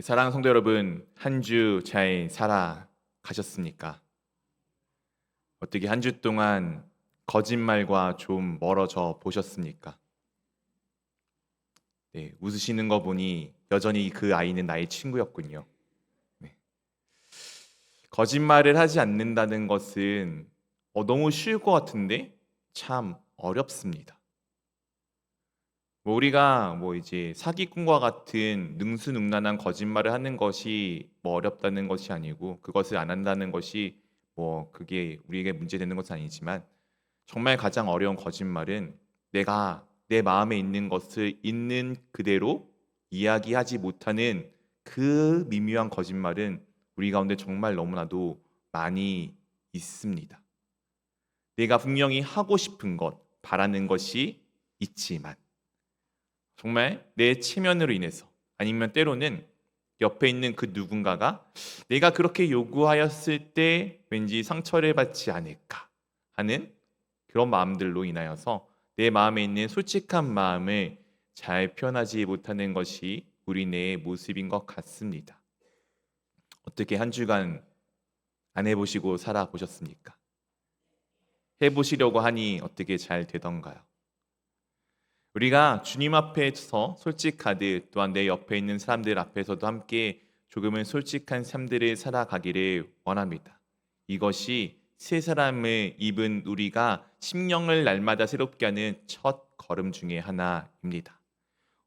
사랑하는 성도 여러분, 한 주 잘 살아가셨습니까? 어떻게 한 주 동안 거짓말과 좀 멀어져 보셨습니까? 네, 웃으시는 거 보니 여전히 그 아이는 나의 친구였군요. 네. 거짓말을 하지 않는다는 것은 너무 쉬울 것 같은데 참 어렵습니다. 우리가 이제 사기꾼과 같은 능수능란한 거짓말을 하는 것이 어렵다는 것이 아니고, 그것을 안 한다는 것이 그게 우리에게 문제되는 것은 아니지만, 정말 가장 어려운 거짓말은 내가 내 마음에 있는 것을 있는 그대로 이야기하지 못하는 그 미묘한 거짓말은 우리 가운데 정말 너무나도 많이 있습니다. 내가 분명히 하고 싶은 것, 바라는 것이 있지만 정말 내 체면으로 인해서, 아니면 때로는 옆에 있는 그 누군가가 내가 그렇게 요구하였을 때 왠지 상처를 받지 않을까 하는 그런 마음들로 인하여서 내 마음에 있는 솔직한 마음을 잘 표현하지 못하는 것이 우리네의 모습인 것 같습니다. 어떻게 한 주간 안 해보시고 살아보셨습니까? 해보시려고 하니 어떻게 잘 되던가요? 우리가 주님 앞에서 솔직하듯 또한 내 옆에 있는 사람들 앞에서도 함께 조금은 솔직한 삶들을 살아가기를 원합니다. 이것이 새 사람을 입은 우리가 심령을 날마다 새롭게 하는 첫 걸음 중에 하나입니다.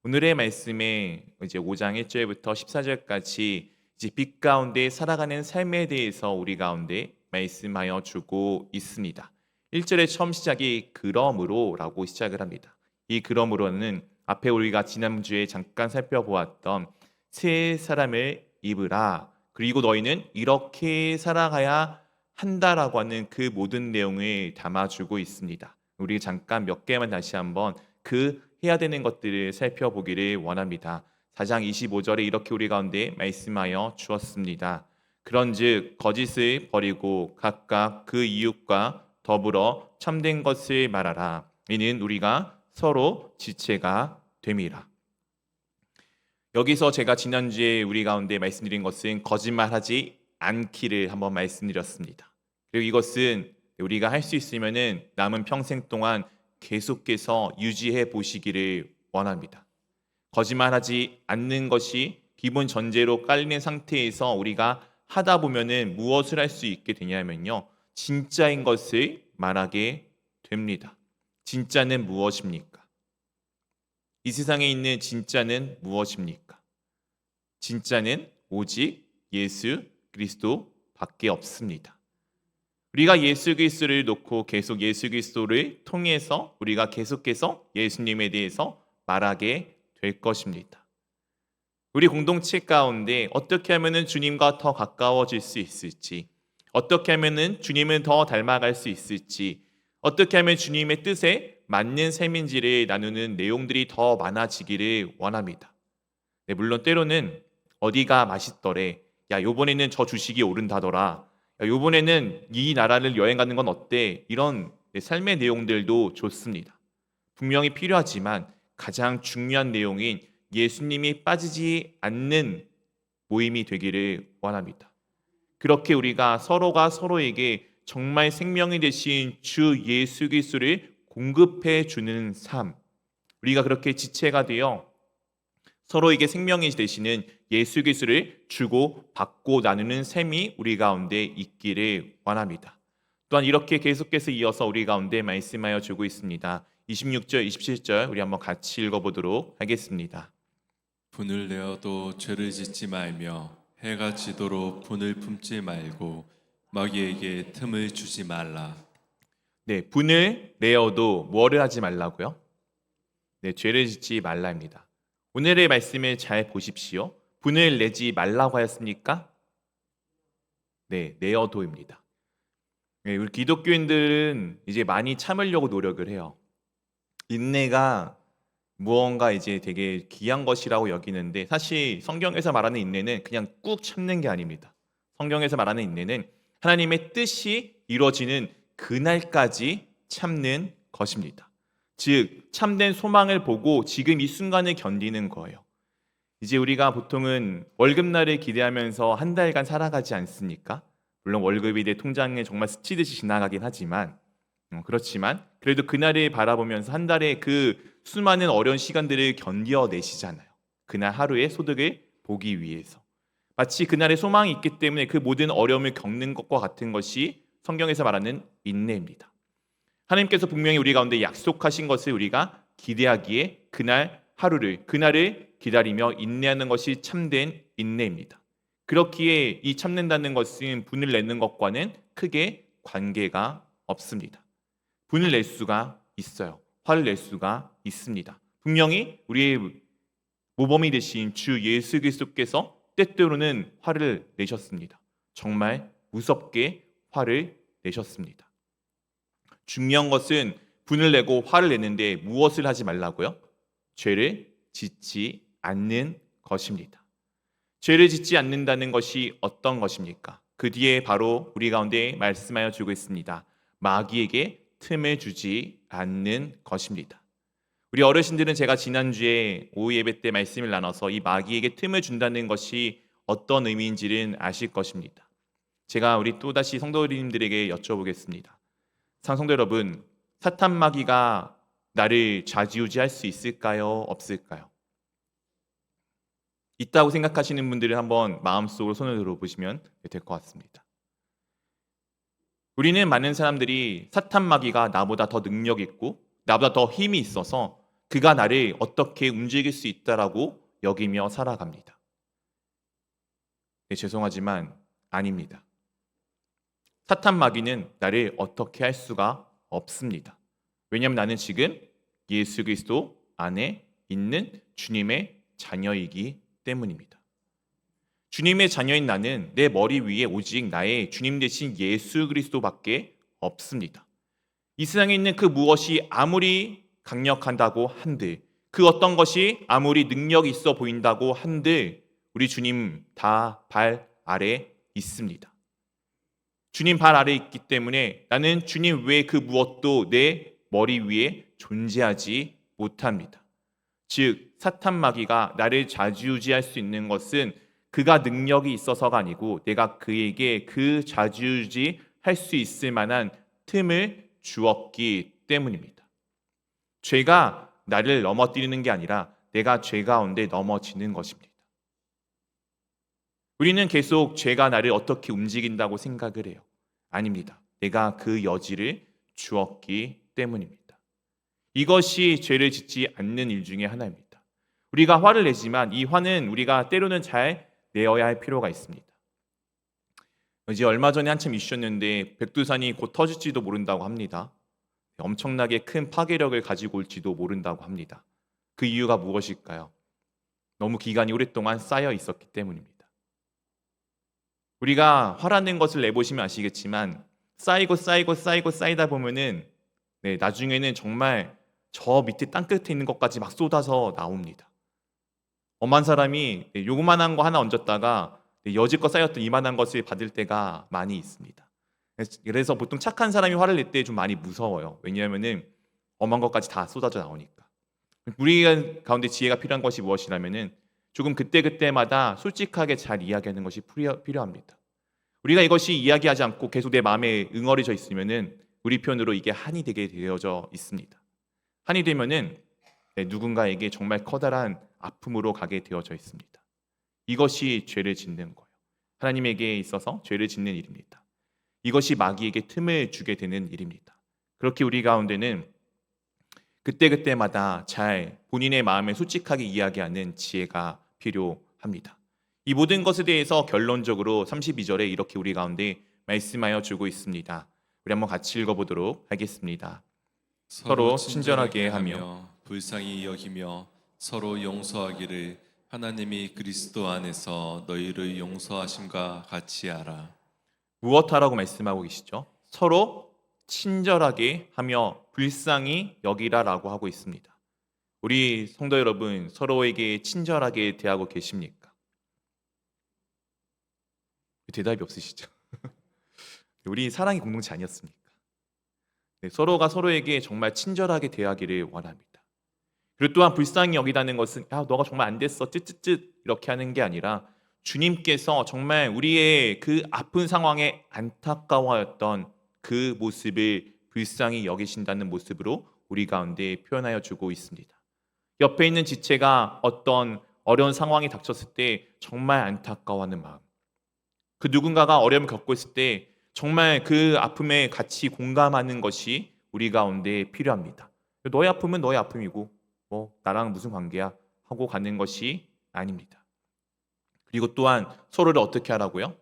오늘의 말씀에 이제 5장 1절부터 14절까지 이제 빛 가운데 살아가는 삶에 대해서 우리 가운데 말씀하여 주고 있습니다. 1절의 처음 시작이 그러므로라고 시작을 합니다. 이 그러므로는 앞에 우리가 지난주에 잠깐 살펴보았던 새 사람을 입으라, 그리고 너희는 이렇게 살아가야 한다라고 하는 그 모든 내용을 담아주고 있습니다. 우리 잠깐 몇 개만 다시 한번 그 해야 되는 것들을 살펴보기를 원합니다. 4장 25절에 이렇게 우리 가운데 말씀하여 주었습니다. 그런즉 거짓을 버리고 각각 그 이웃과 더불어 참된 것을 말하라. 이는 우리가 서로 지체가 됨이라. 여기서 제가 지난주에 우리 가운데 말씀드린 것은 거짓말하지 않기를 한번 말씀드렸습니다. 그리고 이것은 우리가 할 수 있으면은 남은 평생 동안 계속해서 유지해 보시기를 원합니다. 거짓말하지 않는 것이 기본 전제로 깔린 상태에서 우리가 하다 보면은 무엇을 할 수 있게 되냐면요, 진짜인 것을 말하게 됩니다. 진짜는 무엇입니까? 이 세상에 있는 진짜는 무엇입니까? 진짜는 오직 예수 그리스도밖에 없습니다. 우리가 예수 그리스도를 놓고 계속 예수 그리스도를 통해서 우리가 계속해서 예수님에 대해서 말하게 될 것입니다. 우리 공동체 가운데 어떻게 하면 주님과 더 가까워질 수 있을지, 어떻게 하면 주님을 더 닮아갈 수 있을지, 어떻게 하면 주님의 뜻에 맞는 삶인지를 나누는 내용들이 더 많아지기를 원합니다. 네, 물론 때로는 어디가 맛있더래, 야 요번에는 저 주식이 오른다더라, 야, 요번에는 이 나라를 여행 가는 건 어때, 이런 삶의 내용들도 좋습니다. 분명히 필요하지만 가장 중요한 내용인 예수님이 빠지지 않는 모임이 되기를 원합니다. 그렇게 우리가 서로가 서로에게 정말 생명이 되신 주 예수 그리스도를 공급해 주는 삶, 우리가 그렇게 지체가 되어 서로에게 생명이 되시는 예수 그리스도를 주고 받고 나누는 삶이 우리 가운데 있기를 원합니다. 또한 이렇게 계속해서 이어서 우리 가운데 말씀하여 주고 있습니다. 26절, 27절 우리 한번 같이 읽어보도록 하겠습니다. 분을 내어도 죄를 짓지 말며 해가 지도록 분을 품지 말고 마귀에게 틈을 주지 말라. 네, 분을 내어도 뭐를 하지 말라고요? 네, 죄를 짓지 말라입니다. 오늘의 말씀을 잘 보십시오. 분을 내지 말라고 하였습니까? 네, 내어도입니다. 네, 우리 기독교인들은 이제 많이 참으려고 노력을 해요. 인내가 무언가 이제 되게 귀한 것이라고 여기는데, 사실 성경에서 말하는 인내는 그냥 꾹 참는 게 아닙니다. 성경에서 말하는 인내는 하나님의 뜻이 이루어지는 그날까지 참는 것입니다. 즉 참된 소망을 보고 지금 이 순간을 견디는 거예요. 이제 우리가 보통은 월급날을 기대하면서 한 달간 살아가지 않습니까? 물론 월급이 내 통장에 정말 스치듯이 지나가긴 하지만 그렇지만 그래도 그날을 바라보면서 한 달에 그 수많은 어려운 시간들을 견뎌내시잖아요. 그날 하루의 소득을 보기 위해서. 마치 그날의 소망이 있기 때문에 그 모든 어려움을 겪는 것과 같은 것이 성경에서 말하는 인내입니다. 하나님께서 분명히 우리 가운데 약속하신 것을 우리가 기대하기에 그날 하루를, 그날을 기다리며 인내하는 것이 참된 인내입니다. 그렇기에 이 참는다는 것은 분을 내는 것과는 크게 관계가 없습니다. 분을 낼 수가 있어요. 화를 낼 수가 있습니다. 분명히 우리의 모범이 되신 주 예수 그리스도께서 때때로는 화를 내셨습니다. 정말 무섭게 화를 내셨습니다. 중요한 것은 분을 내고 화를 내는데 무엇을 하지 말라고요? 죄를 짓지 않는 것입니다. 죄를 짓지 않는다는 것이 어떤 것입니까? 그 뒤에 바로 우리 가운데 말씀하여 주고 있습니다. 마귀에게 틈을 주지 않는 것입니다. 우리 어르신들은 제가 지난주에 오후 예배 때 말씀을 나눠서 이 마귀에게 틈을 준다는 것이 어떤 의미인지는 아실 것입니다. 제가 우리 또다시 성도님들에게 여쭤보겠습니다. 성도 여러분, 사탄 마귀가 나를 좌지우지할 수 있을까요? 없을까요? 있다고 생각하시는 분들은 한번 마음속으로 손을 들어보시면 될 것 같습니다. 우리는 많은 사람들이 사탄 마귀가 나보다 더 능력 있고 나보다 더 힘이 있어서 그가 나를 어떻게 움직일 수 있다라고 여기며 살아갑니다. 네, 죄송하지만 아닙니다. 사탄 마귀는 나를 어떻게 할 수가 없습니다. 왜냐하면 나는 지금 예수 그리스도 안에 있는 주님의 자녀이기 때문입니다. 주님의 자녀인 나는 내 머리 위에 오직 나의 주님 대신 예수 그리스도밖에 없습니다. 이 세상에 있는 그 무엇이 아무리 강력한다고 한들, 그 어떤 것이 아무리 능력이 있어 보인다고 한들 우리 주님 다 발 아래 있습니다. 주님 발 아래 있기 때문에 나는 주님 외에 그 무엇도 내 머리 위에 존재하지 못합니다. 즉 사탄 마귀가 나를 좌지우지할 수 있는 것은 그가 능력이 있어서가 아니고 내가 그에게 그 좌지우지할 수 있을 만한 틈을 주었기 때문입니다. 죄가 나를 넘어뜨리는 게 아니라 내가 죄 가운데 넘어지는 것입니다. 우리는 계속 죄가 나를 어떻게 움직인다고 생각을 해요. 아닙니다. 내가 그 여지를 주었기 때문입니다. 이것이 죄를 짓지 않는 일 중에 하나입니다. 우리가 화를 내지만 이 화는 우리가 때로는 잘 내어야 할 필요가 있습니다. 이제 얼마 전에 한참 이슈였는데 백두산이 곧 터질지도 모른다고 합니다. 엄청나게 큰 파괴력을 가지고 올지도 모른다고 합니다. 그 이유가 무엇일까요? 너무 기간이 오랫동안 쌓여 있었기 때문입니다. 우리가 화라는 것을 내보시면 아시겠지만 쌓이다 보면은 나중에는 정말 저 밑에 땅끝에 있는 것까지 막 쏟아서 나옵니다. 엄한 사람이 요만한 거 하나 얹었다가 여지껏 쌓였던 이만한 것을 받을 때가 많이 있습니다. 그래서 보통 착한 사람이 화를 낼 때 좀 많이 무서워요. 왜냐하면은 엄한 것까지 다 쏟아져 나오니까. 우리 가운데 지혜가 필요한 것이 무엇이라면은 조금 그때그때마다 솔직하게 잘 이야기하는 것이 필요합니다. 우리가 이것이 이야기하지 않고 계속 내 마음에 응어리져 있으면은 우리 편으로 이게 한이 되게 되어져 있습니다. 한이 되면은 누군가에게 정말 커다란 아픔으로 가게 되어져 있습니다. 이것이 죄를 짓는 거예요. 하나님에게 있어서 죄를 짓는 일입니다. 이것이 마귀에게 틈을 주게 되는 일입니다. 그렇게 우리 가운데는 그때그때마다 잘 본인의 마음에 솔직하게 이야기하는 지혜가 필요합니다. 이 모든 것에 대해서 결론적으로 32절에 이렇게 우리 가운데 말씀하여 주고 있습니다. 우리 한번 같이 읽어보도록 하겠습니다. 서로 친절하게 하며 불쌍히 여기며 서로 용서하기를 하나님이 그리스도 안에서 너희를 용서하심과 같이 하라. 무엇하라고 말씀하고 계시죠? 서로 친절하게 하며 불쌍히 여기라라고 하고 있습니다. 우리 성도 여러분, 서로에게 친절하게 대하고 계십니까? 대답이 없으시죠? 우리 사랑의 공동체 아니었습니까? 서로가 서로에게 정말 친절하게 대하기를 원합니다. 그리고 또한 불쌍히 여기다는 것은 너가 정말 안 됐어 쯧쯧쯧 이렇게 하는 게 아니라 주님께서 정말 우리의 그 아픈 상황에 안타까워하였던 그 모습을 불쌍히 여기신다는 모습으로 우리 가운데 표현하여 주고 있습니다. 옆에 있는 지체가 어떤 어려운 상황이 닥쳤을 때 정말 안타까워하는 마음, 그 누군가가 어려움을 겪고 있을 때 정말 그 아픔에 같이 공감하는 것이 우리 가운데 필요합니다. 너의 아픔은 너의 아픔이고 나랑 무슨 관계야 하고 가는 것이 아닙니다. 그리고 또한 서로를 어떻게 하라고요?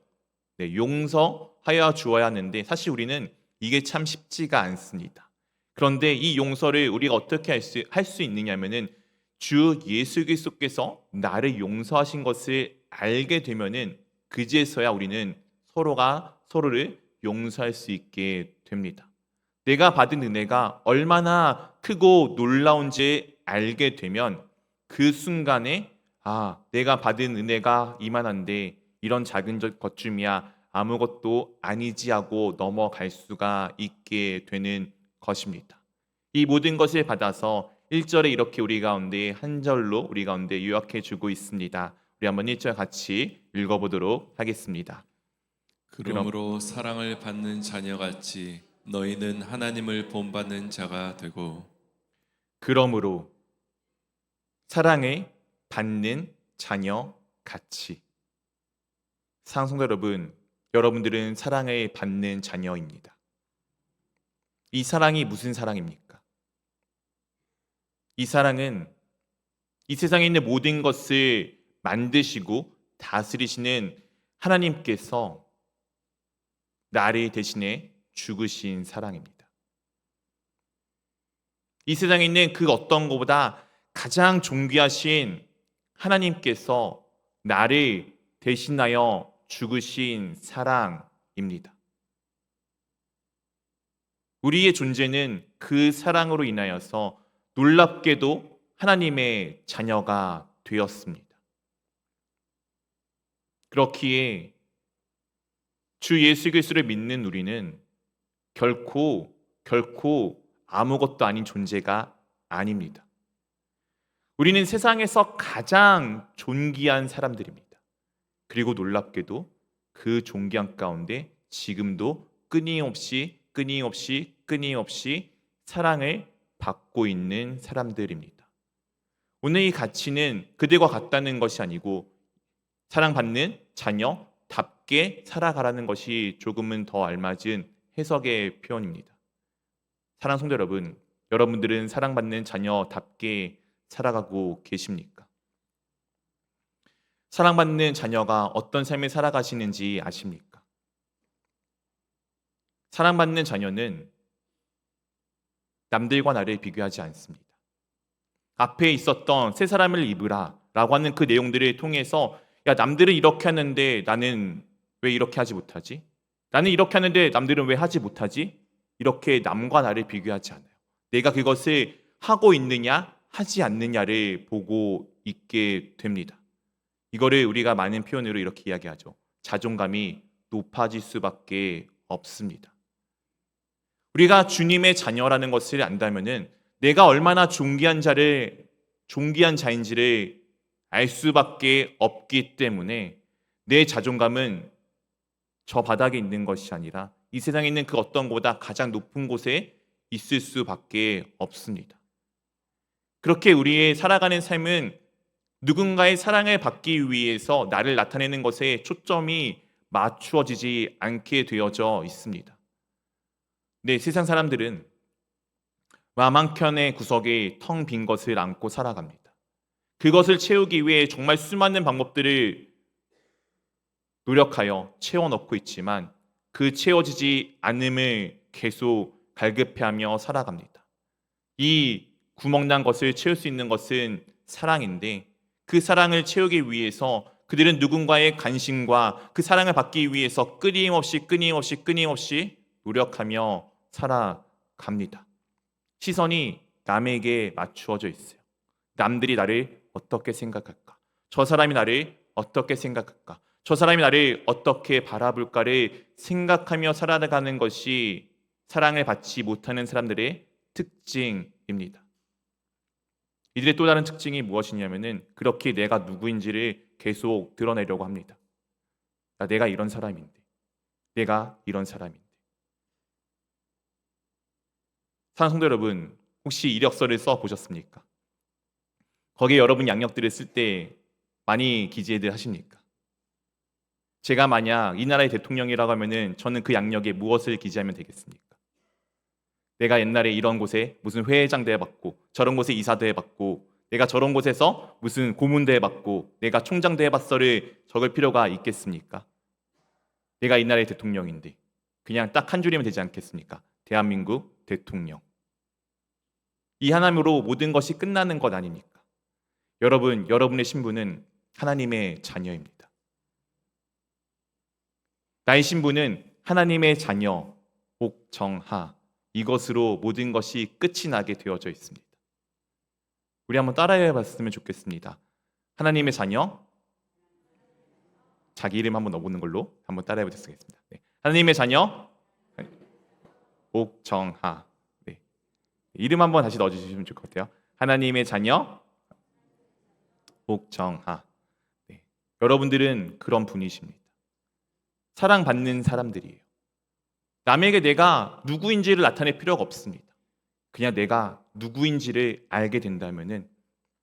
네, 용서하여 주어야 하는데 사실 우리는 이게 참 쉽지가 않습니다. 그런데 이 용서를 우리가 어떻게 할 수 있느냐면은 주 예수 그리스도께서 나를 용서하신 것을 알게 되면은 그제서야 우리는 서로가 서로를 용서할 수 있게 됩니다. 내가 받은 은혜가 얼마나 크고 놀라운지 알게 되면 그 순간에 내가 받은 은혜가 이만한데 이런 작은 것쯤이야 아무것도 아니지 하고 넘어갈 수가 있게 되는 것입니다. 이 모든 것을 받아서 1절에 이렇게 우리 가운데 한 절로 우리 가운데 요약해 주고 있습니다. 우리 한번 1절 같이 읽어보도록 하겠습니다. 그러므로 사랑을 받는 자녀같이 너희는 하나님을 본받는 자가 되고 그러므로 사랑을 받는 자녀 같이. 사랑성도 여러분, 여러분들은 사랑을 받는 자녀입니다. 이 사랑이 무슨 사랑입니까? 이 사랑은 이 세상에 있는 모든 것을 만드시고 다스리시는 하나님께서 나를 대신해 죽으신 사랑입니다. 이 세상에 있는 그 어떤 것보다 가장 존귀하신 하나님께서 나를 대신하여 죽으신 사랑입니다. 우리의 존재는 그 사랑으로 인하여서 놀랍게도 하나님의 자녀가 되었습니다. 그렇기에 주 예수 그리스도를 믿는 우리는 결코 아무것도 아닌 존재가 아닙니다. 우리는 세상에서 가장 존귀한 사람들입니다. 그리고 놀랍게도 그 존귀한 가운데 지금도 끊임없이 사랑을 받고 있는 사람들입니다. 오늘 이 가치는 그들과 같다는 것이 아니고 사랑받는 자녀답게 살아가라는 것이 조금은 더 알맞은 해석의 표현입니다. 사랑 성도 여러분, 여러분들은 사랑받는 자녀답게 살아가고 계십니까? 사랑받는 자녀가 어떤 삶을 살아가시는지 아십니까? 사랑받는 자녀는 남들과 나를 비교하지 않습니다. 앞에 있었던 새 사람을 입으라 라고 하는 그 내용들을 통해서 남들은 이렇게 하는데 나는 왜 이렇게 하지 못하지? 나는 이렇게 하는데 남들은 왜 하지 못하지? 이렇게 남과 나를 비교하지 않아요. 내가 그것을 하고 있느냐 하지 않느냐를 보고 있게 됩니다. 이거를 우리가 많은 표현으로 이렇게 이야기하죠. 자존감이 높아질 수밖에 없습니다. 우리가 주님의 자녀라는 것을 안다면은 내가 얼마나 존귀한 자인지를 알 수밖에 없기 때문에 내 자존감은 저 바닥에 있는 것이 아니라 이 세상에 있는 그 어떤 것보다 가장 높은 곳에 있을 수밖에 없습니다. 그렇게 우리의 살아가는 삶은 누군가의 사랑을 받기 위해서 나를 나타내는 것에 초점이 맞추어지지 않게 되어져 있습니다. 네, 세상 사람들은 마음 한켠의 구석에 텅 빈 것을 안고 살아갑니다. 그것을 채우기 위해 정말 수많은 방법들을 노력하여 채워넣고 있지만 그 채워지지 않음을 계속 갈급해하며 살아갑니다. 이 구멍난 것을 채울 수 있는 것은 사랑인데 그 사랑을 채우기 위해서 그들은 누군가의 관심과 그 사랑을 받기 위해서 끊임없이 노력하며 살아갑니다. 시선이 남에게 맞추어져 있어요. 남들이 나를 어떻게 생각할까? 저 사람이 나를 어떻게 생각할까? 저 사람이 나를 어떻게 바라볼까를 생각하며 살아가는 것이 사랑을 받지 못하는 사람들의 특징입니다. 이들의 또 다른 특징이 무엇이냐면은 그렇게 내가 누구인지를 계속 드러내려고 합니다. 내가 이런 사람인데, 내가 이런 사람인데. 사랑하는 성도 여러분, 혹시 이력서를 써 보셨습니까? 거기에 여러분 양력들을 쓸 때 많이 기재들 하십니까? 제가 만약 이 나라의 대통령이라고 하면은 저는 그 양력에 무엇을 기재하면 되겠습니까? 내가 옛날에 이런 곳에 무슨 회장대 해봤고, 저런 곳에 이사대 해봤고, 내가 저런 곳에서 무슨 고문대 해봤고, 내가 총장대 해봤어를 적을 필요가 있겠습니까? 내가 이 나라의 대통령인데 그냥 딱 한 줄이면 되지 않겠습니까? 대한민국 대통령. 이 하나로 모든 것이 끝나는 것 아닙니까? 여러분, 여러분의 신분은 하나님의 자녀입니다. 나의 신분은 하나님의 자녀, 복정하. 이것으로 모든 것이 끝이 나게 되어져 있습니다. 우리 한번 따라해 봤으면 좋겠습니다. 하나님의 자녀, 자기 이름 한번 넣어보는 걸로 한번 따라해 보겠습니다. 네. 하나님의 자녀, 복정하. 네. 이름 한번 다시 넣어주시면 좋을 것 같아요. 하나님의 자녀, 복정하. 네. 여러분들은 그런 분이십니다. 사랑받는 사람들이에요. 남에게 내가 누구인지를 나타낼 필요가 없습니다. 그냥 내가 누구인지를 알게 된다면은,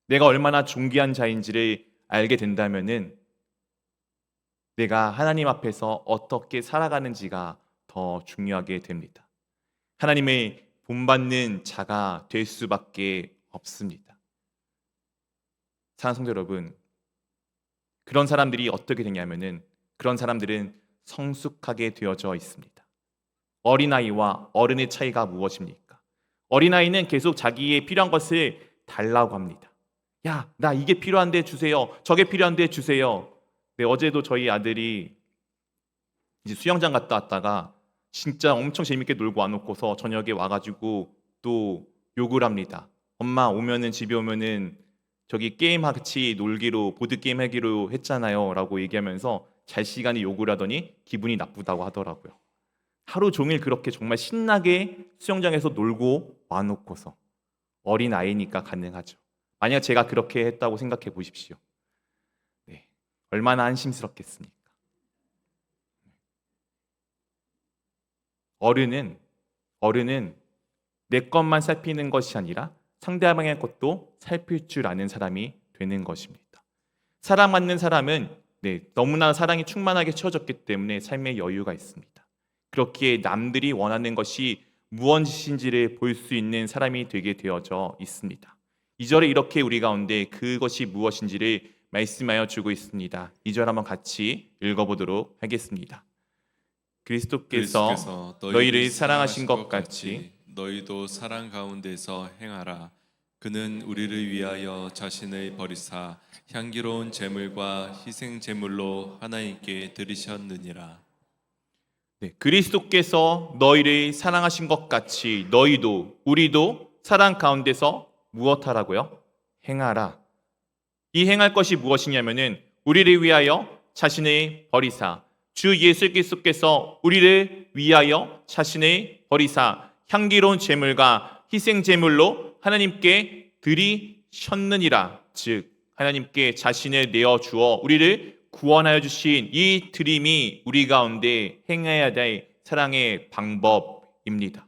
내가 얼마나 존귀한 자인지를 알게 된다면은 내가 하나님 앞에서 어떻게 살아가는지가 더 중요하게 됩니다. 하나님의 본받는 자가 될 수밖에 없습니다. 사랑하는 성도 여러분, 그런 사람들이 어떻게 되냐면은 그런 사람들은 성숙하게 되어져 있습니다. 어린아이와 어른의 차이가 무엇입니까? 어린아이는 계속 자기의 필요한 것을 달라고 합니다. 야, 나 이게 필요한데 주세요. 저게 필요한데 주세요. 네, 어제도 저희 아들이 이제 수영장 갔다 왔다가 진짜 엄청 재밌게 놀고 와놓고서 저녁에 와가지고 또 욕을 합니다. 엄마 오면은 집에 오면은 저기 게임 같이 놀기로 보드게임 하기로 했잖아요 라고 얘기하면서 잘 시간에 욕을 하더니 기분이 나쁘다고 하더라고요. 하루 종일 그렇게 정말 신나게 수영장에서 놀고 와놓고서, 어린 아이니까 가능하죠. 만약 제가 그렇게 했다고 생각해 보십시오. 네, 얼마나 안심스럽겠습니까? 어른은 내 것만 살피는 것이 아니라 상대방의 것도 살필 줄 아는 사람이 되는 것입니다. 사랑받는 사람은 너무나 사랑이 충만하게 채워졌기 때문에 삶에 여유가 있습니다. 그렇기에 남들이 원하는 것이 무엇인지를 볼 수 있는 사람이 되게 되어져 있습니다. 2절에 이렇게 우리 가운데 그것이 무엇인지를 말씀하여 주고 있습니다. 2절 한번 같이 읽어보도록 하겠습니다. 그리스도께서 너희를 사랑하신 것 같이 너희도 사랑 가운데서 행하라. 그는 우리를 위하여 자신을 버리사 향기로운 제물과 희생 제물로 하나님께 드리셨느니라. 네, 그리스도께서 너희를 사랑하신 것 같이 너희도 우리도 사랑 가운데서 무엇하라고요? 행하라. 이 행할 것이 무엇이냐면은 우리를 위하여 자신을 버리사, 주 예수 그리스도께서 우리를 위하여 자신을 버리사 향기로운 제물과 희생 제물로 하나님께 드리셨느니라. 즉 하나님께 자신을 내어 주어 우리를 구원하여 주신 이 드림이 우리 가운데 행해야 될 사랑의 방법입니다.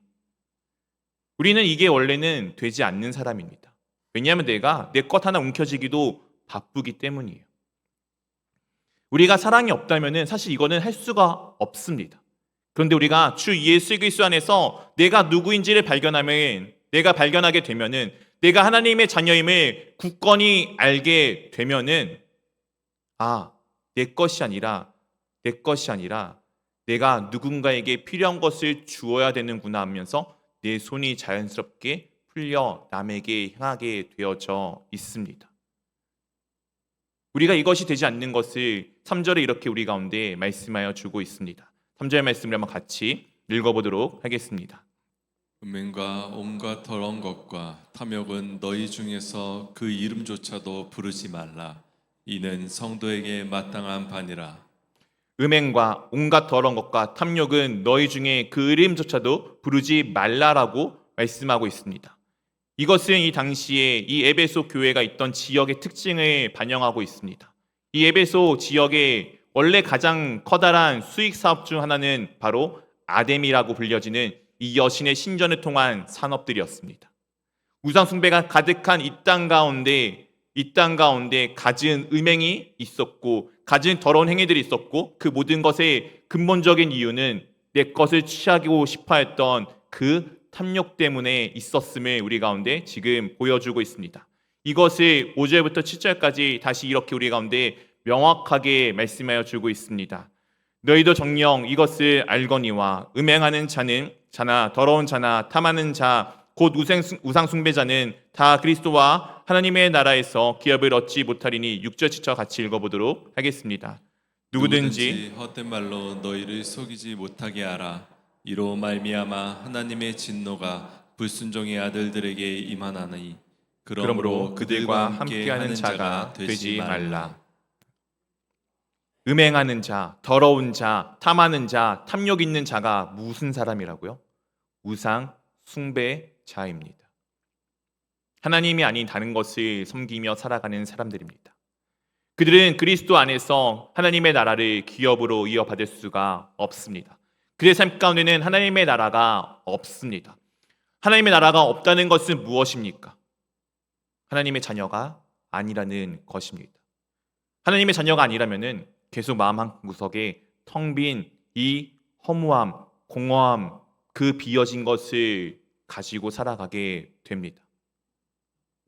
우리는 이게 원래는 되지 않는 사람입니다. 왜냐하면 내가 내 것 하나 움켜쥐기도 바쁘기 때문이에요. 우리가 사랑이 없다면 사실 이거는 할 수가 없습니다. 그런데 우리가 주 예수 그리스도 안에서 내가 누구인지를 발견하면, 내가 발견하게 되면은, 내가 하나님의 자녀임을 굳건히 알게 되면은, 내 것이 아니라 내가 누군가에게 필요한 것을 주어야 되는구나 하면서 내 손이 자연스럽게 풀려 남에게 향하게 되어져 있습니다. 우리가 이것이 되지 않는 것을 3절에 이렇게 우리 가운데 말씀하여 주고 있습니다. 3절 말씀을 한번 같이 읽어보도록 하겠습니다. 음행과 온갖 더러운 것과 탐욕은 너희 중에서 그 이름조차도 부르지 말라. 이는 성도에게 마땅한 바니라. 음행과 온갖 더러운 것과 탐욕은 너희 중에 그 이름조차도 부르지 말라라고 말씀하고 있습니다. 이것은 이 당시에 이 에베소 교회가 있던 지역의 특징을 반영하고 있습니다. 이 에베소 지역의 원래 가장 커다란 수익 사업 중 하나는 바로 아뎀이라고 불려지는 이 여신의 신전을 통한 산업들이었습니다. 우상 숭배가 가득한 이 땅 가운데 갖은 음행이 있었고 갖은 더러운 행위들이 있었고 그 모든 것의 근본적인 이유는 내 것을 취하고 싶어 했던 그 탐욕 때문에 있었음을 우리 가운데 지금 보여주고 있습니다. 이것을 5절부터 7절까지 다시 이렇게 우리 가운데 명확하게 말씀하여 주고 있습니다. 너희도 정녕 이것을 알거니와 음행하는 자나 더러운 자나 탐하는 자 곧 우상 숭배자는 다 그리스도와 하나님의 나라에서 기업을 얻지 못하리니 6절 7절 같이 읽어보도록 하겠습니다. 누구든지 헛된 말로 너희를 속이지 못하게 하라. 이로 말미암아 하나님의 진노가 불순종의 아들들에게 임하나니 그러므로 그들과 함께하는 자가 되지 말라. 음행하는 자, 더러운 자, 탐하는 자, 탐욕 있는 자가 무슨 사람이라고요? 우상 숭배자입니다. 하나님이 아닌 다른 것을 섬기며 살아가는 사람들입니다. 그들은 그리스도 안에서 하나님의 나라를 기업으로 이어받을 수가 없습니다. 그들의 삶 가운데는 하나님의 나라가 없습니다. 하나님의 나라가 없다는 것은 무엇입니까? 하나님의 자녀가 아니라는 것입니다. 하나님의 자녀가 아니라면은 계속 마음 한구석에 텅 빈 이 허무함, 공허함, 그 비어진 것을 가지고 살아가게 됩니다.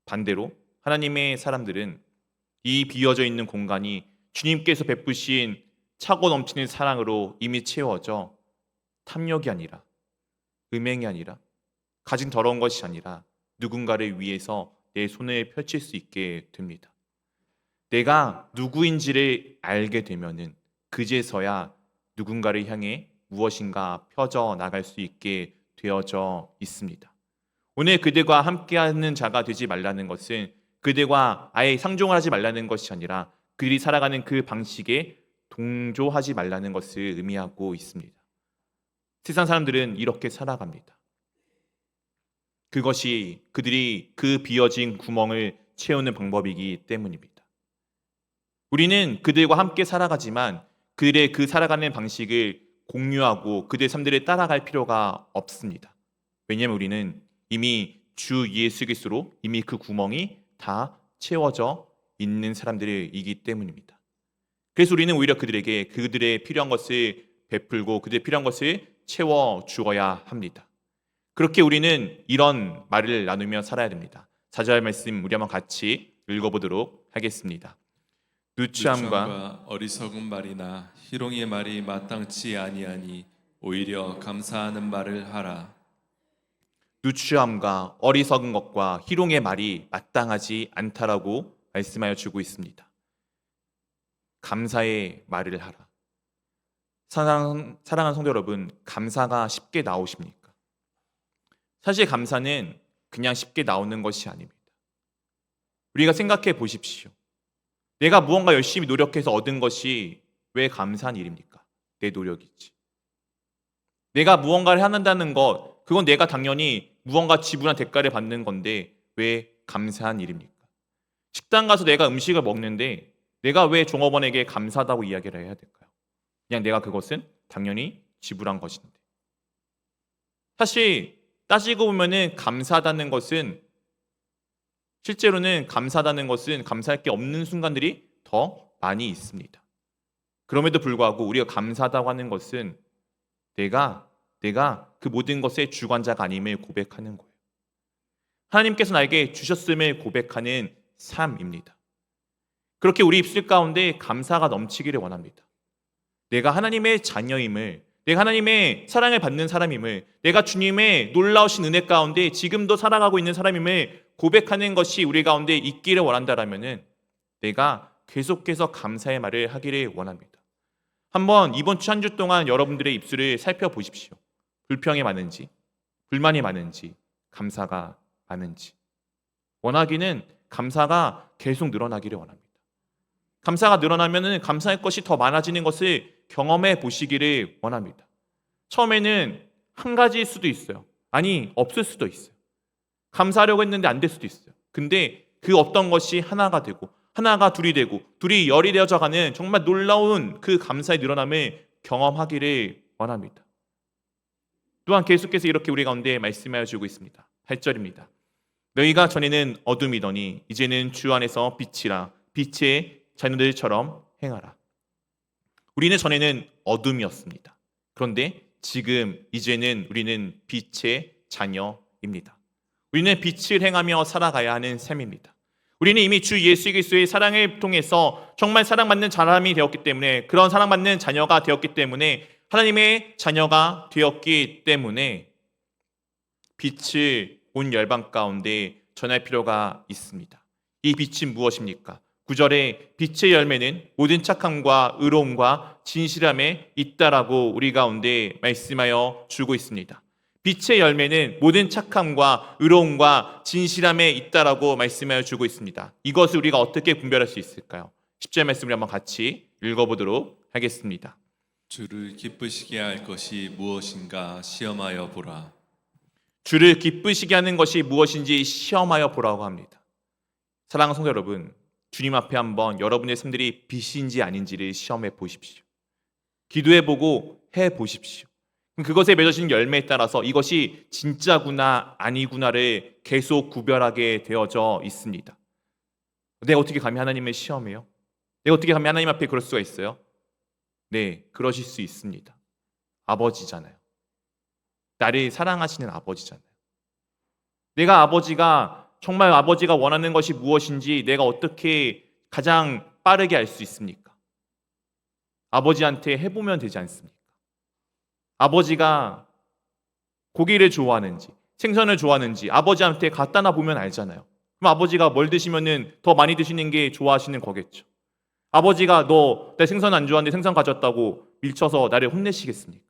반대로 하나님의 사람들은 이 비어져 있는 공간이 주님께서 베푸신 차고 넘치는 사랑으로 이미 채워져 탐욕이 아니라 음행이 아니라 가진 더러운 것이 아니라 누군가를 위해서 내 손을 펼칠 수 있게 됩니다. 내가 누구인지를 알게 되면은 그제서야 누군가를 향해 무엇인가 펴져 나갈 수 있게 되어져 있습니다. 오늘 그들과 함께하는 자가 되지 말라는 것은 그들과 아예 상종을 하지 말라는 것이 아니라 그들이 살아가는 그 방식에 동조하지 말라는 것을 의미하고 있습니다. 세상 사람들은 이렇게 살아갑니다. 그것이 그들이 그 비어진 구멍을 채우는 방법이기 때문입니다. 우리는 그들과 함께 살아가지만 그들의 그 살아가는 방식을 공유하고 그들의 삶들을 따라갈 필요가 없습니다. 왜냐하면 우리는 이미 주 예수 그리스도로 이미 그 구멍이 다 채워져 있는 사람들이기 때문입니다. 그래서 우리는 오히려 그들에게 그들의 필요한 것을 베풀고 그들의 필요한 것을 채워 주어야 합니다. 그렇게 우리는 이런 말을 나누며 살아야 됩니다. 4절 말씀 우리 한번 같이 읽어보도록 하겠습니다. 누추함과 어리석은 말이나 희롱의 말이 마땅치 아니하니 오히려 감사하는 말을 하라. 누추함과 어리석은 것과 희롱의 말이 마땅하지 않다라고 말씀하여 주고 있습니다. 감사의 말을 하라. 사랑하는 성도 여러분, 감사가 쉽게 나오십니까? 사실 감사는 그냥 쉽게 나오는 것이 아닙니다. 우리가 생각해 보십시오. 내가 무언가 열심히 노력해서 얻은 것이 왜 감사한 일입니까? 내 노력이지. 내가 무언가를 한다는 것, 그건 내가 당연히 무언가 지불한 대가를 받는 건데 왜 감사한 일입니까? 식당 가서 내가 음식을 먹는데 내가 왜 종업원에게 감사하다고 이야기를 해야 될까요? 그냥 내가 그것은 당연히 지불한 것인데. 사실 따지고 보면은 감사하다는 것은 실제로는 감사하다는 것은 감사할 게 없는 순간들이 더 많이 있습니다. 그럼에도 불구하고 우리가 감사하다고 하는 것은 내가 그 모든 것의 주관자가 아님을 고백하는 거예요. 하나님께서 나에게 주셨음을 고백하는 삶입니다. 그렇게 우리 입술 가운데 감사가 넘치기를 원합니다. 내가 하나님의 자녀임을, 내가 하나님의 사랑을 받는 사람임을, 내가 주님의 놀라우신 은혜 가운데 지금도 살아가고 있는 사람임을 고백하는 것이 우리 가운데 있기를 원한다라면은 내가 계속해서 감사의 말을 하기를 원합니다. 한번 이번 주 한 주 동안 여러분들의 입술을 살펴보십시오. 불평이 많은지, 불만이 많은지, 감사가 많은지. 원하기는 감사가 계속 늘어나기를 원합니다. 감사가 늘어나면은 감사할 것이 더 많아지는 것을 경험해 보시기를 원합니다. 처음에는 한 가지일 수도 있어요. 아니, 없을 수도 있어요. 감사하려고 했는데 안 될 수도 있어요. 근데 그 어떤 것이 하나가 되고 하나가 둘이 되고 둘이 열이 되어져가는 정말 놀라운 그 감사의 늘어남을 경험하기를 원합니다. 또한 계속해서 이렇게 우리 가운데 말씀하여 주고 있습니다. 8절입니다. 너희가 전에는 어둠이더니 이제는 주 안에서 빛이라 빛의 자녀들처럼 행하라. 우리는 전에는 어둠이었습니다. 그런데 지금 이제는 우리는 빛의 자녀입니다. 우리는 빛을 행하며 살아가야 하는 셈입니다. 우리는 이미 주 예수 그리스도의 사랑을 통해서 정말 사랑받는 사람이 되었기 때문에, 그런 사랑받는 자녀가 되었기 때문에, 하나님의 자녀가 되었기 때문에 빛을 온 열방 가운데 전할 필요가 있습니다. 이 빛은 무엇입니까? 9절에 빛의 열매는 모든 착함과 의로움과 진실함에 있다라고 우리 가운데 말씀하여 주고 있습니다. 빛의 열매는 모든 착함과 의로움과 진실함에 있다라고 말씀하여 주고 있습니다. 이것을 우리가 어떻게 분별할 수 있을까요? 10절 말씀을 한번 같이 읽어보도록 하겠습니다. 주를 기쁘시게 할 것이 무엇인가 시험하여 보라. 주를 기쁘시게 하는 것이 무엇인지 시험하여 보라고 합니다. 사랑하는 성도 여러분, 주님 앞에 한번 여러분의 삶들이 빛인지 아닌지를 시험해 보십시오. 기도해보고 해보십시오. 그것에 맺어진 열매에 따라서 이것이 진짜구나 아니구나를 계속 구별하게 되어져 있습니다. 내가 어떻게 감히 하나님을 시험해요? 내가 어떻게 감히 하나님 앞에 그럴 수가 있어요? 네, 그러실 수 있습니다. 아버지잖아요. 나를 사랑하시는 아버지잖아요. 내가 아버지가 정말 아버지가 원하는 것이 무엇인지 내가 어떻게 가장 빠르게 알 수 있습니까? 아버지한테 해보면 되지 않습니까? 아버지가 고기를 좋아하는지 생선을 좋아하는지 아버지한테 갖다 놔 보면 알잖아요. 그럼 아버지가 뭘 드시면은 더 많이 드시는 게 좋아하시는 거겠죠. 아버지가 너 내 생선 안 좋아하는데 생선 가져왔다고 밀쳐서 나를 혼내시겠습니까?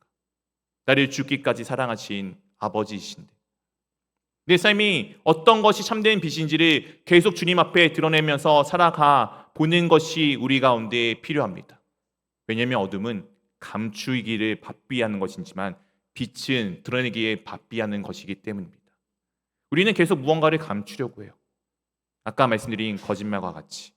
나를 죽기까지 사랑하신 아버지이신데 내 삶이 어떤 것이 참된 빛인지를 계속 주님 앞에 드러내면서 살아가 보는 것이 우리 가운데 필요합니다. 왜냐하면 어둠은 감추기를 바삐하는 것이지만 빛은 드러내기에 바삐하는 것이기 때문입니다. 우리는 계속 무언가를 감추려고 해요. 아까 말씀드린 거짓말과 같이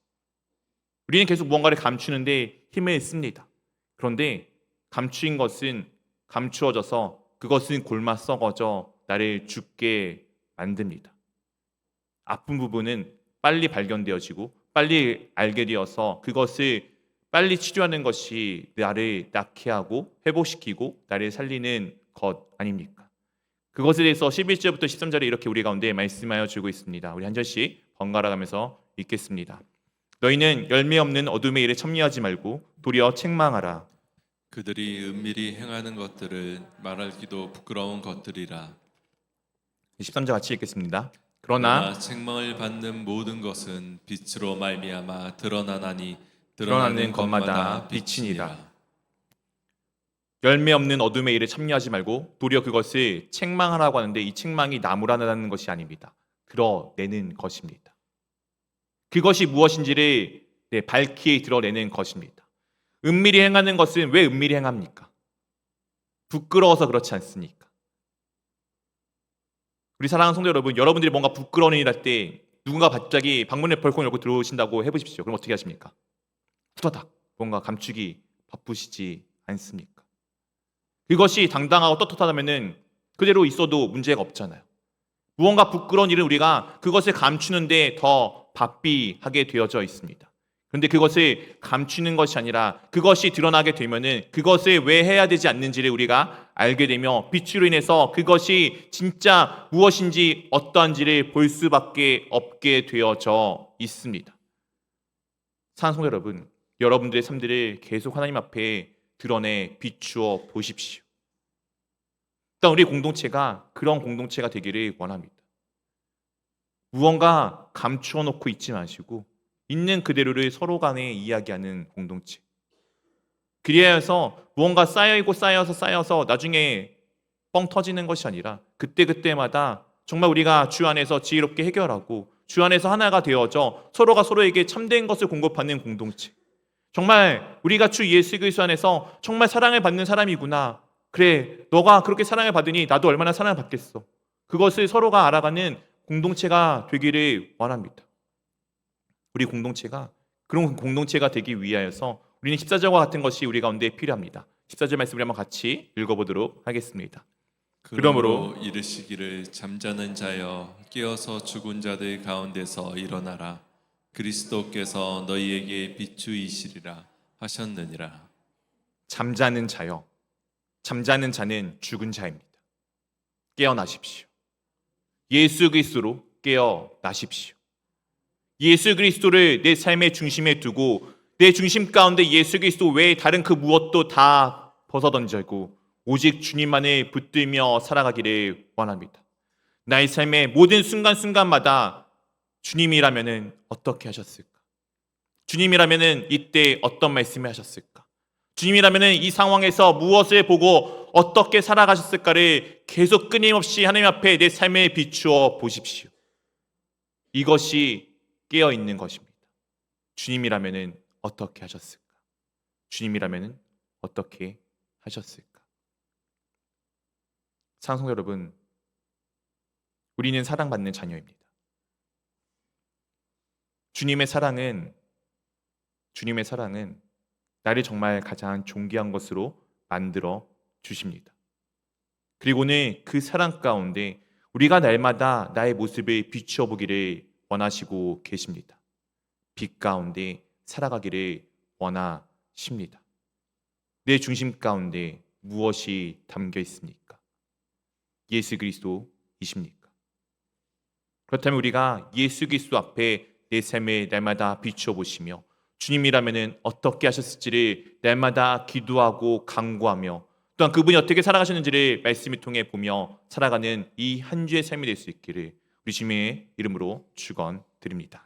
우리는 계속 무언가를 감추는데 힘을 씁니다. 그런데 감추인 것은 감추어져서 그것은 골마 썩어져 나를 죽게 만듭니다. 아픈 부분은 빨리 발견되어지고 빨리 알게 되어서 그것을 빨리 치료하는 것이 나를 낫게 하고 회복시키고 나를 살리는 것 아닙니까? 그것에 대해서 11절부터 13절에 이렇게 우리 가운데 말씀하여 주고 있습니다. 우리 한 절씩 번갈아 가면서 읽겠습니다. 너희는 열매 없는 어둠의 일에 참여하지 말고 도리어 책망하라. 그들이 은밀히 행하는 것들을 말하기도 부끄러운 것들이라. 13절 같이 읽겠습니다. 그러나 그러나 책망을 받는 모든 것은 빛으로 말미암아 드러나나니 드러나는 것마다 빛이니라. 열매 없는 어둠의 일에 참여하지 말고 도리어 그것을 책망하라고 하는데 이 책망이 나무라는 것이 아닙니다. 드러내는 것입니다. 그것이 무엇인지를 밝히 드러내는 것입니다. 은밀히 행하는 것은 왜 은밀히 행합니까? 부끄러워서 그렇지 않습니까? 우리 사랑하는 성도 여러분, 여러분들이 뭔가 부끄러운 일 할 때 누군가 갑자기 방문을 벌컥 열고 들어오신다고 해보십시오. 그럼 어떻게 하십니까? 후다닥 뭔가 감추기 바쁘시지 않습니까? 그것이 당당하고 떳떳하다면 그대로 있어도 문제가 없잖아요. 무언가 부끄러운 일은 우리가 그것을 감추는데 더 바삐하게 되어져 있습니다. 그런데 그것을 감추는 것이 아니라 그것이 드러나게 되면은 그것을 왜 해야 되지 않는지를 우리가 알게 되며 빛으로 인해서 그것이 진짜 무엇인지 어떠한지를 볼 수밖에 없게 되어져 있습니다. 사랑하는 성도 여러분, 여러분들의 삶들을 계속 하나님 앞에 드러내 비추어 보십시오. 일단 우리 공동체가 그런 공동체가 되기를 원합니다. 무언가 감추어 놓고 있지 마시고 있는 그대로를 서로 간에 이야기하는 공동체. 그리하여 해서 무언가 쌓여서 나중에 뻥 터지는 것이 아니라 그때마다 정말 우리가 주 안에서 지혜롭게 해결하고 주 안에서 하나가 되어져 서로가 서로에게 참된 것을 공급하는 공동체. 정말 우리가 주 예수 그리스도 안에서 정말 사랑을 받는 사람이구나. 그래, 너가 그렇게 사랑을 받으니 나도 얼마나 사랑을 받겠어. 그것을 서로가 알아가는 공동체가 되기를 원합니다. 우리 공동체가 그런 공동체가 되기 위하여서 우리는 14절과 같은 것이 우리 가운데 필요합니다. 14절 말씀을 한번 같이 읽어보도록 하겠습니다. 그러므로 이르시기를 잠자는 자여 깨어서 죽은 자들 가운데서 일어나라. 그리스도께서 너희에게 비추이시리라 하셨느니라. 잠자는 자여, 잠자는 자는 죽은 자입니다. 깨어나십시오. 예수 그리스도로 깨어나십시오. 예수 그리스도를 내 삶의 중심에 두고 내 중심 가운데 예수 그리스도 외에 다른 그 무엇도 다 벗어던지고 오직 주님만을 붙들며 살아가기를 원합니다. 나의 삶의 모든 순간순간마다 주님이라면 어떻게 하셨을까? 주님이라면 이때 어떤 말씀을 하셨을까? 주님이라면 이 상황에서 무엇을 보고 어떻게 살아가셨을까를 계속 끊임없이 하나님 앞에 내 삶에 비추어 보십시오. 이것이 깨어있는 것입니다. 주님이라면 어떻게 하셨을까? 주님이라면 어떻게 하셨을까? 사랑하는 여러분, 우리는 사랑받는 자녀입니다. 주님의 사랑은 나를 정말 가장 존귀한 것으로 만들어 주십니다. 그리고는 그 사랑 가운데 우리가 날마다 나의 모습을 비추어 보기를 원하시고 계십니다. 빛 가운데 살아가기를 원하십니다. 내 중심 가운데 무엇이 담겨 있습니까? 예수 그리스도이십니까? 그렇다면 우리가 예수 그리스도 앞에 내 삶을 날마다 비추어 보시며 주님이라면 어떻게 하셨을지를 날마다 기도하고 간구하며 또한 그분이 어떻게 살아가셨는지를 말씀을 통해 보며 살아가는 이 한 주의 삶이 될 수 있기를 우리 주님의 이름으로 축원드립니다.